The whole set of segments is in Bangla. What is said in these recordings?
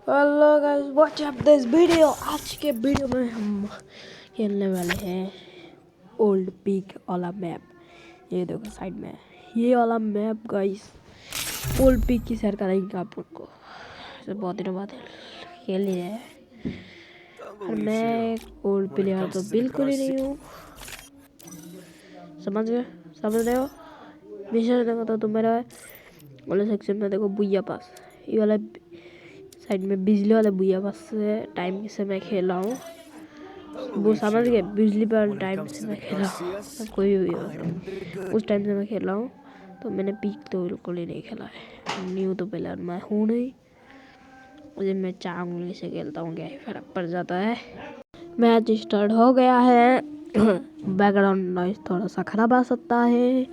Hello guys, what's up this video. आज के वीडियो में हम खेलने वाले हैं ओल्ड पिक वाला मैप। ये देखो साइड में ये वाला मैप गाइस, ओल्ड पिक की सैर कराएंगे आप लोग को। बहुत दिनों बाद खेल ही रहे हैं और मैं ओल्ड प्लेयर तो बिल्कुल ही नहीं हूँ। समझ रहे हो। मिशन देखो तो तुम मेरा वाले सेक्शन में देखो बुया पास, ये वाला साइड में बिजली वाले बुया पास से टाइम से मैं खेल रहा हूँ। वो समझ गए, बिजली पर टाइम से मैं खेल रहा हूँ। कोई भी हो उस टाइम से मैं खेल रहा हूँ। तो मैंने पीक तो बिल्कुल ही नहीं खेला है। न्यू तो प्लेयर मैं हूँ नहीं, मुझे मैं 4 उंगली से खेलता हूँ, क्या ही फर्क पड़ जाता है। मैच स्टार्ट हो गया है। बैकग्राउंड नॉइज थोड़ा सा खराब आ सकता है,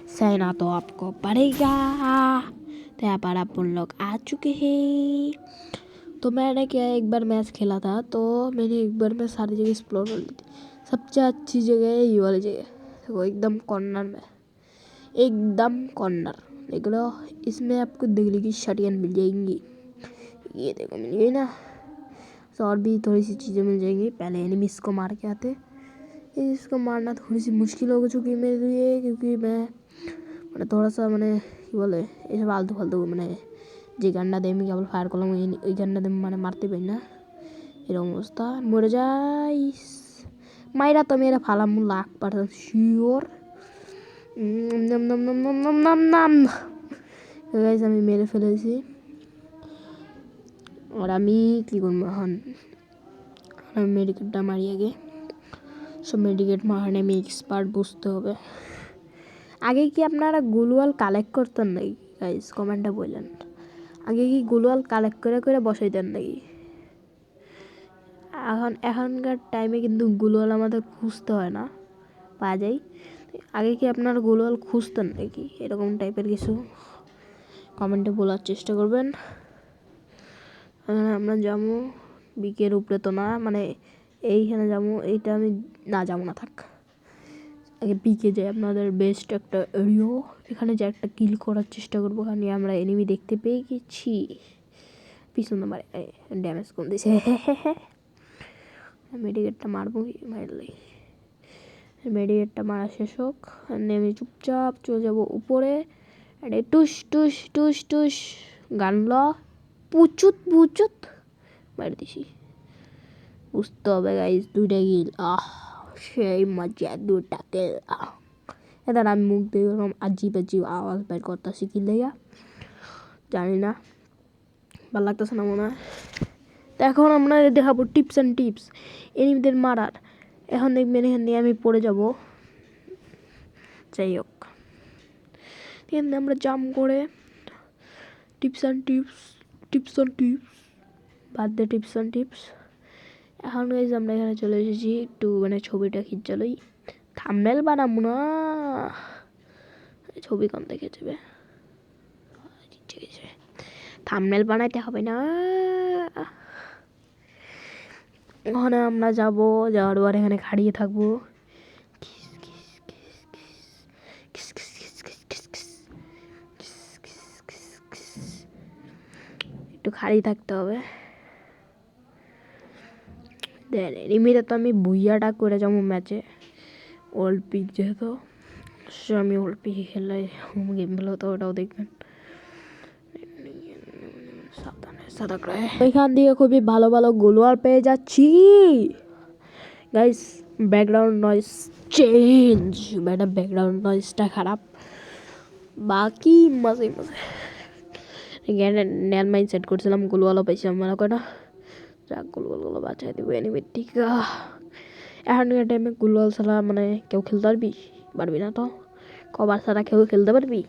सहना तो आपको पड़ेगा। तो यहाँ पर आप उन लोग आ चुके हैं। तो मैंने क्या एक बार मैच खेला था, तो मैंने एक बार में सारी जगह एक्सप्लोर कर ली थी। सबसे अच्छी जगह है ये वाली जगह, देखो एकदम कॉर्नर में, एकदम कॉर्नर देख लो। इसमें आपको दिल्ली की शटगन मिल जाएंगी, ये देखो मिल गई ना। तो और भी थोड़ी सी चीज़ें मिल जाएंगी। पहले एनिमीज को मार के आते। इसको मारना थोड़ी सी मुश्किल हो चुकी है मेरे लिए, क्योंकि मैं थोड़ा सा मैंने बोले ये फालतू फालतू मैंने যে গানটা দিয়ে আমি কেবল ফায়ার করলাম, ওই গানটা দিয়ে মানে মারতে পারি না, এরকম অবস্থা। মরে যাইস মাইরা তো মেরে ফালাম 1,00,000% শিওর। নাম নাম নাম নাম নাম নাম নাম গাইস আমি মেরে ফেলেছি। আর আমি কী করবো এখন, আমি মেডিকেটটা মারি আগে। সব মেডিকেট মারানে আমি এক্সপার্ট বুঝতে হবে। আগে কি আপনারা গ্লুয়াল কালেক্ট করতেন নাকি গাইস, কমেন্টে বললেন। আগে কি গ্লুয়াল কালেক্ট করে করে বসাইতেন নাকি? এখনকার টাইমে কিন্তু গ্লুয়াল আমাদের খুঁজতে হয় না, পাওয়া যায়। আগে কি আপনারা গ্লুয়াল খুঁজতেন নাকি, এরকম টাইপের কিছু কমেন্টে বলার চেষ্টা করবেন। আমরা যাবো বিকের উপরে তো না, মানে এইখানে যাবো, এইটা আমি না যাবো না, থাক। আগে পিকে যাই, আপনাদের বেস্ট একটা এরিয়া। এখানে যে একটা কিল করার চেষ্টা করবো, কারণ আমরা এনিমি দেখতে পেয়ে গেছি। পিছনে মারে ড্যামেজ কম দিয়েছে। মেডিকেটটা মারবো, মারলে মেডিকেটটা মারা শেষ হোক, নেমে চুপচাপ চলে যাবো উপরে। আর টুস টুস টুস টুস গানল পুচুত পুচুত মারি দিছি। বুঝতে হবে গাইজ, 2টা কিল, সেই মজা 2টা কিল। এবার আমি মুখ দিয়ে এরকম আজীব আজীব আওয়াজ বের করতেছি, কি লেগা জানি না, ভালো লাগতেছে না মনে হয়। তো এখন আমরা দেখাবো টিপস অ্যান্ড টিপস এনিমিদের মারার। এখন দেখবেন এখান দিয়ে আমি পড়ে যাব, যাই হোক। এখান দিয়ে আমরা জাম্প করে টিপস অ্যান্ড টিপস বাদ দিয়ে টিপস অ্যান্ড টিপস। এখন গাইজ আমরা এখানে চলে এসেছি, একটু মানে ছবিটা খিচালই, থাম্বনেল বানাবো না, ছবি কম দেখে যাবে, থাম্বনেল বানাইতে হবে না। ওখানে আমরা যাবো, যাওয়ার পর এখানে খাড়িয়ে থাকবো, একটু খাড়িয়ে থাকতে হবে। দেন এনিমিটা তো আমি বুইয়াটা করে যাবো ম্যাচে, ওল্ড পিক যেহেতু। আমি ওল্ড পিকে খেললে হোম গেম খেলো, তো ওটাও দেখবেন। এখান দিয়ে খুবই ভালো ভালো গোলওয়াল পেয়ে যাচ্ছি guys. Background noise change, background নয়েজটা খারাপ, বাকি মজে মজে। এখানে নেল মাইন সেট করছিলাম, গোলওয়ালও পাইছি আমরা কয়টা, যাক গোলওয়ালগুলো বাঁচাই দিব এনিমির টিকা। এখনকার টাইমে গোলওয়াল ছাড়া মানে কেউ খেলতে পারবি না তো, কভার ছাড়া কেউ খেলতে পারবি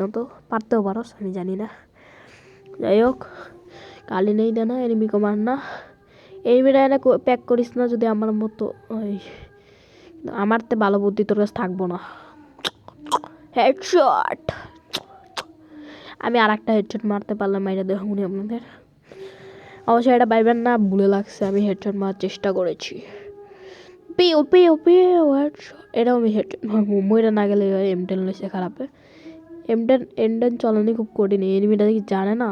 না তো, পারতেও পারস আমি জানি না। যাই হোক, কালি নেই দেনা এনিমি কো মার না, এনিমিটা এনে প্যাক করিস না যদি আমার মতো। ওই আমার তো ভালো বুদ্ধি তোর কাছে থাকবো না। হেডশট, আমি আর একটা হেডশট মারতে পারলাম, মাইরা দেখুন আপনাদের। অবশ্যই এটা পাইবেন না, ভুলে লাগছে, আমি হেডশট মারার চেষ্টা করেছি। পেও পেও পেও হেডশট, এটাও আমি হেডশট মারবো, মইরা না গেলে M10 লইছে খারাপে। M10 চলানি খুব কঠিন, এনিমিটা কি জানে না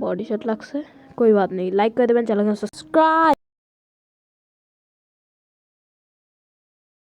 বডি শট লাগছে, कोई बात नहीं, लाइक कर देवें, चैनल को सब्सक्राइब।